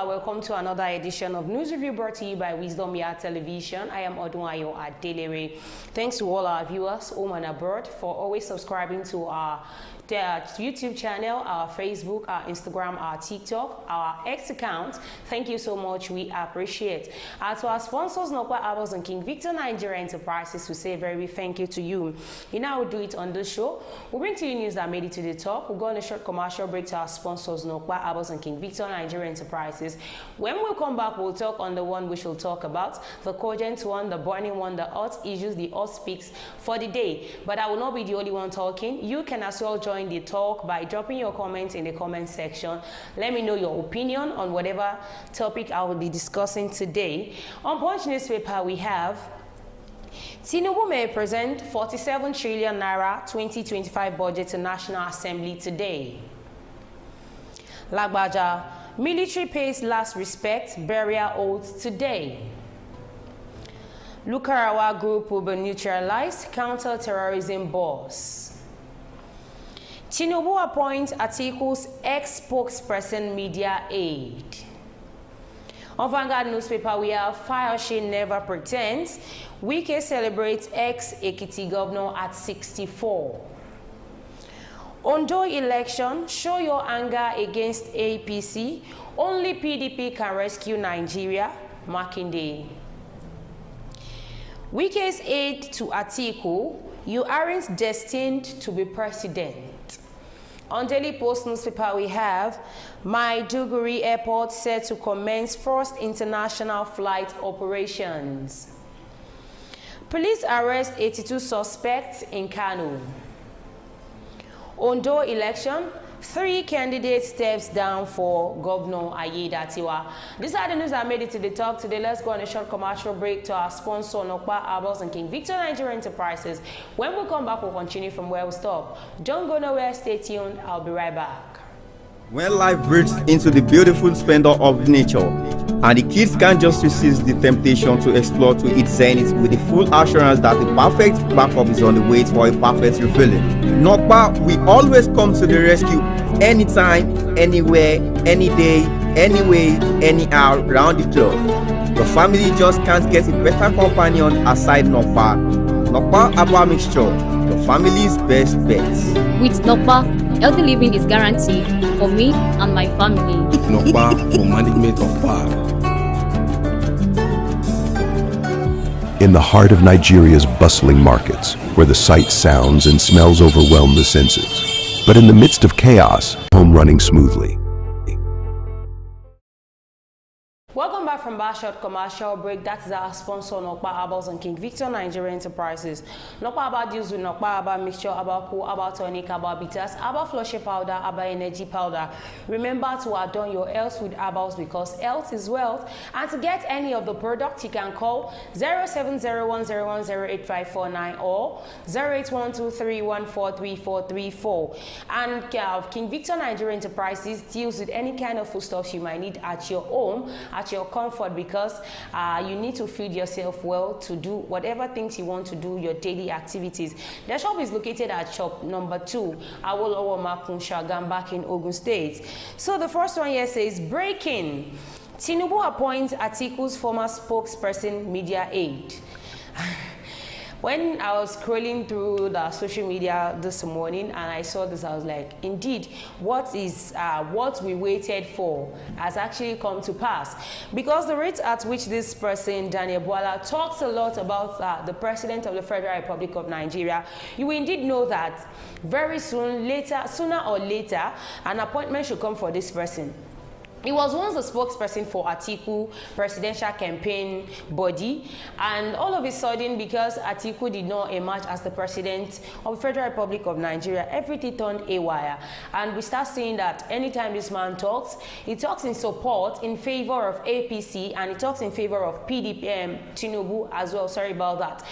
welcome to another edition of News Review brought to you by Wisdom Yard Television. I am Odunwayo Adelere. Thanks to all our viewers, home and abroad, for always subscribing to our YouTube channel, our Facebook, our Instagram, our TikTok, our X account. Thank you so much. We appreciate. To our sponsors, Nokwa Abos and King Victor Nigeria Enterprises, we say a very big thank you to you. You now will do it on this show. We'll bring to you news that made it to the top. We'll go on a short commercial break to our sponsors, Nokwa Abos and King Victor Nigeria Enterprises. When we come back, we'll talk on the one we shall talk about, the cogent one, the burning one, the hot issues, the hot speaks for the day. But I will not be the only one talking. You can as well join the talk by dropping your comments in the comment section. Let me know your opinion on whatever topic I will be discussing today. On Punch newspaper, we have Tinubu may present 47 trillion naira 2025 budget to National Assembly today. Lagbaja, military pays last respect, burial oaths today. Lukarawa group will be neutralized, counter-terrorism boss. Tinubu appoints Atiku'S ex-spokesperson media aide. On Vanguard newspaper, we have Fayose never pretends. Wike celebrates ex-Ekiti governor at 64. Ondo election, show your anger against APC. Only PDP can rescue Nigeria. Makinde. Wike's aide to Atiku, you aren't destined to be president. On Daily Post newspaper, we have Maiduguri Airport set to commence first international flight operations. Police arrest 82 suspects in Kano. Ondo election, 3 candidates steps down for Governor Aide. These are the news that made it to the top today. Let's go on a short commercial break to our sponsor, Nokwa Abos and King Victor Nigeria Enterprises. When we come back, we'll continue from where we stop. Don't go nowhere, stay tuned. I'll be right back. When life breaks into the beautiful splendor of nature, and the kids can't just resist the temptation to explore to its zenith with the full assurance that the perfect backup is on the way for a perfect refilling. Nokpa, we always come to the rescue anytime, anywhere, any day, anyway, anyhow, round the clock. Your family just can't get a better companion aside Nokpa. Nokpa Abba Mixture, your family's best bets. With Nokpa, healthy living is guaranteed for me and my family. Nokpa for management of power. In the heart of Nigeria's bustling markets, where the sights, sounds, and smells overwhelm the senses. But in the midst of chaos, home running smoothly. Welcome back from that short commercial break. That is our sponsor, Nokpa Abos and King Victor Nigeria Enterprises. Nokpa Aba deals with Nokpa Aba mixture, Aba cool, Aba tonic, Aba bitters, Aba flushy powder, Aba energy powder. Remember to adorn your health with Abos because health is wealth. And to get any of the products, you can call 0701010854 or 0812314334. And King Victor Nigeria Enterprises deals with any kind of foodstuffs you might need at your home, at your comfort, because you need to feed yourself well to do whatever things you want to do, your daily activities. Their shop is located at shop number 2, Awolowo Makun Shagam, back in Ogun State. So the first one here says, breaking. Tinubu appoints Atiku'S former spokesperson media aide. When I was scrolling through the social media this morning and I saw this, I was like, indeed, what we waited for has actually come to pass. Because the rate at which this person, Daniel Bwala, talks a lot about the President of the Federal Republic of Nigeria, you will indeed know that very soon, sooner or later, an appointment should come for this person. He was once a spokesperson for Atiku presidential campaign body, and all of a sudden, because Atiku did not emerge as the president of the Federal Republic of Nigeria, everything turned haywire. And we start seeing that anytime this man talks, he talks in support, in favor of APC, and he talks in favor of PDP, Tinubu as well. Sorry about that.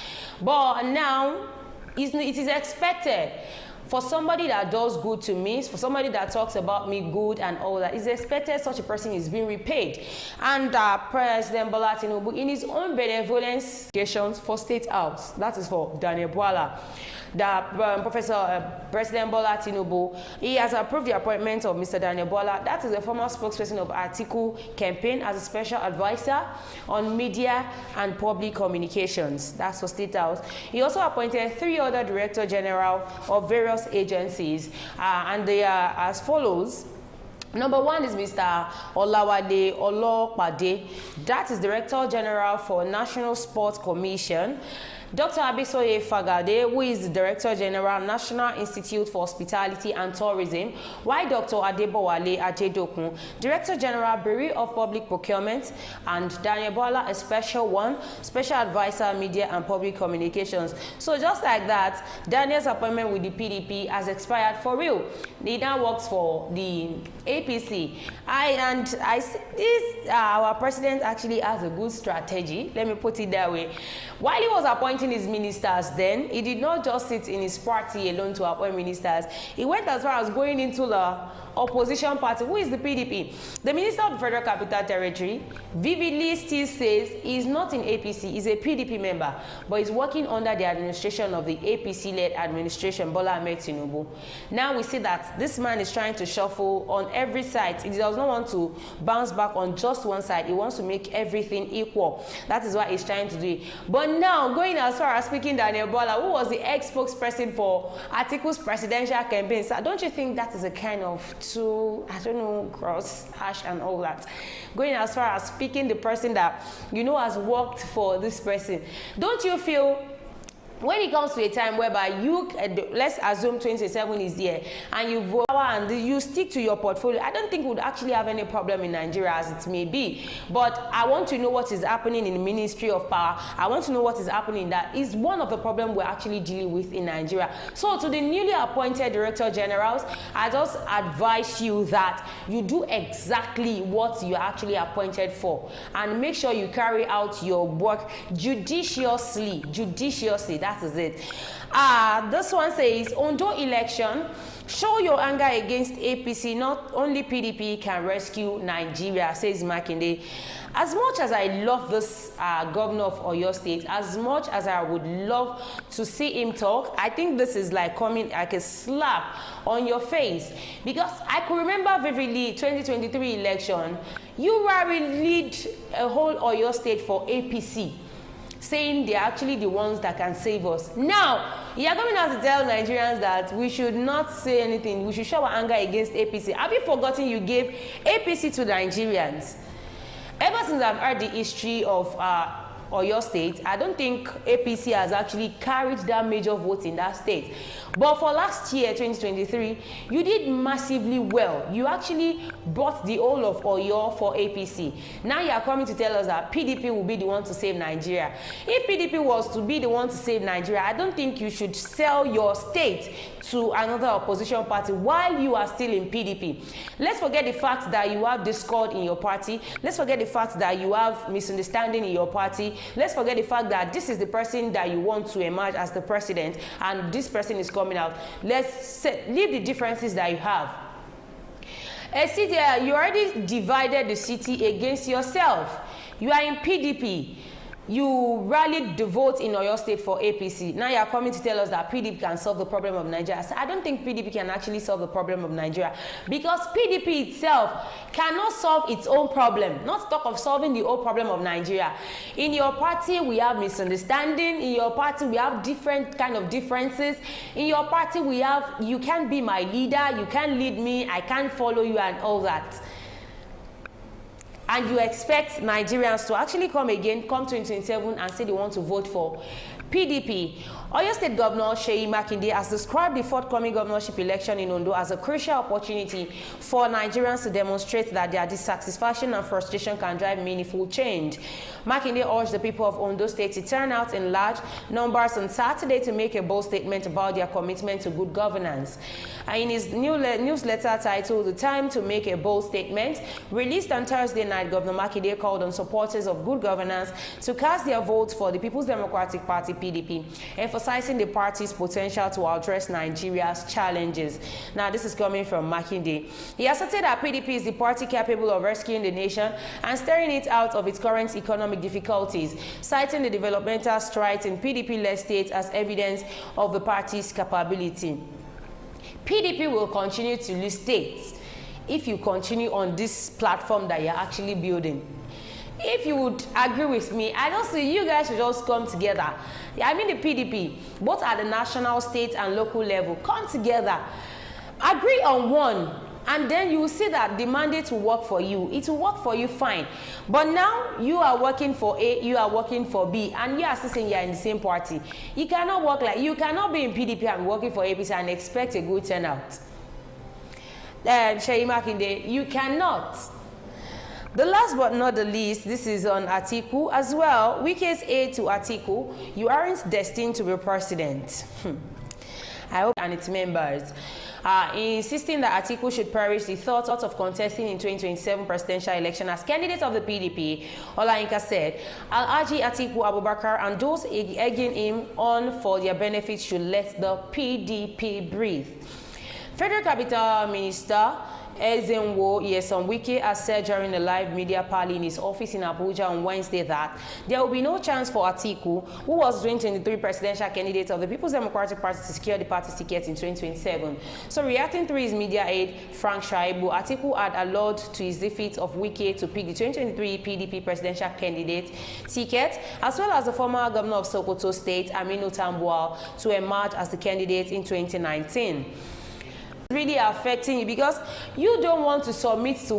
But now, it is expected For somebody that does good to me, for somebody that talks about me good and all that, it's expected such a person is being repaid. And President Bola Tinubu, in his own benevolence for State House, that is for Daniel Bwala, President Bola Tinubu, he has approved the appointment of Mr. Daniel Bwala, that is the former spokesperson of Atiku campaign, as a special advisor on media and public communications. That's for State House. He also appointed 3 other Director General of various agencies, and they are as follows. Number 1 is Mr. Olawade Olopade, that is Director General for National Sports Commission. Dr. Abisoye Fagade, who is the Director General, National Institute for Hospitality and Tourism, while Dr. Adebowale Ajedokun, Director General, Bureau of Public Procurement, and Daniel Bwala, a special one, Special Advisor, Media and Public Communications. So just like that, Daniel's appointment with the PDP has expired for real. He now works for the APC. I see this, our president actually has a good strategy. Let me put it that way. While he was appointing his ministers then, he did not just sit in his party alone to appoint ministers. He went as far as going into the opposition party, who is the PDP. The Minister of the Federal Capital Territory vividly still says he's not in APC, he's a PDP member, but he's working under the administration of the APC-led administration, Bola Ahmed Tinubu. Now we see that this man is trying to shuffle on every side. He does not want to bounce back on just one side. He wants to make everything equal. That is what he's trying to do. But now, going as far as speaking Daniel Bwala, who was the ex-spokesperson for Atiku'S presidential campaign, so don't you think that is a kind of too, I don't know, gross, harsh and all that? Going as far as speaking the person that you know has worked for this person, don't you feel when it comes to a time whereby you, let's assume 2027 is there, and you vote and you stick to your portfolio, I don't think we would actually have any problem in Nigeria as it may be. But I want to know what is happening in the Ministry of Power. I want to know what is happening. That is one of the problems we're actually dealing with in Nigeria. So to the newly appointed Director Generals, I just advise you that you do exactly what you're actually appointed for, and make sure you carry out your work judiciously. That is it. This one says, Ondo election, show your anger against APC. Not only PDP can rescue Nigeria, says Makinde. As much as I love this governor of Oyo State, as much as I would love to see him talk, I think this is like coming like a slap on your face. Because I could remember vividly 2023 election, you lead a whole Oyo State for APC, saying they're actually the ones that can save us. Now, you're coming out to tell Nigerians that we should not say anything, we should show our anger against APC. Have you forgotten you gave APC to the Nigerians? Ever since I've heard the history of Oyo State, I don't think APC has actually carried that major vote in that state. But for last year, 2023, you did massively well. You actually brought the whole of Oyo for APC. Now you are coming to tell us that PDP will be the one to save Nigeria. If PDP was to be the one to save Nigeria, I don't think you should sell your state to another opposition party while you are still in PDP. Let's forget the fact that you have discord in your party. Let's forget the fact that you have misunderstanding in your party. Let's forget the fact that this is the person that you want to emerge as the president, and this person is coming out. Let's leave the differences that you have. See there, you already divided the city against yourself. You are in PDP. You rallied the vote in Oyo State for APC. Now you are coming to tell us that PDP can solve the problem of Nigeria. So I don't think PDP can actually solve the problem of Nigeria, because PDP itself cannot solve its own problem. Not talk of solving the whole problem of Nigeria. In your party, we have misunderstanding. In your party, we have different kind of differences. In your party, we have, you can't be my leader, you can't lead me, I can't follow you and all that. And you expect Nigerians to actually come 2027 and say they want to vote for PDP. Oyo State Governor Seyi Makinde has described the forthcoming governorship election in Ondo as a crucial opportunity for Nigerians to demonstrate that their dissatisfaction and frustration can drive meaningful change. Makinde urged the people of Ondo State to turn out in large numbers on Saturday to make a bold statement about their commitment to good governance. In his newsletter titled "The Time to Make a Bold Statement," released on Thursday night, Governor Makinde called on supporters of good governance to cast their votes for the People's Democratic Party PDP, emphasizing the party's potential to address Nigeria's challenges. Now, this is coming from Makinde. He asserted that PDP is the party capable of rescuing the nation and steering it out of its current economic difficulties, citing the developmental strides in PDP-led states as evidence of the party's capability. PDP will continue to lose states if you continue on this platform that you're actually building. If you would agree with me, I don't see you guys should just come together. I mean the PDP, both at the national, state, and local level, come together, agree on one, and then you will see that the mandate will work for you. It will work for you fine. But now you are working for A, you are working for B, and you are still saying you are in the same party. You cannot work like, you cannot be in PDP and working for APC and expect a good turnout. Sheyi Makinde, you cannot. The last but not the least, this is on Atiku as well. Wike's aide to Atiku, you aren't destined to be president. I hope and its members insisting that Atiku should perish the thought of contesting in 2027 presidential election as candidate of the PDP. Olayinka said, Alhaji Atiku Abubakar and those egging him on for their benefits should let the PDP breathe. Federal Capital Minister Ezenwo Yeson Wike has said during a live media party in his office in Abuja on Wednesday that there will be no chance for Atiku, who was 2023 presidential candidate of the People's Democratic Party, to secure the party's ticket in 2027. So reacting through his media aide, Frank Shaibu, Atiku had alluded to his defeat of Wike to pick the 2023 PDP presidential candidate ticket, as well as the former governor of Sokoto State, Aminu Tambuwal, to emerge as the candidate in 2019. Really affecting you because you don't want to submit to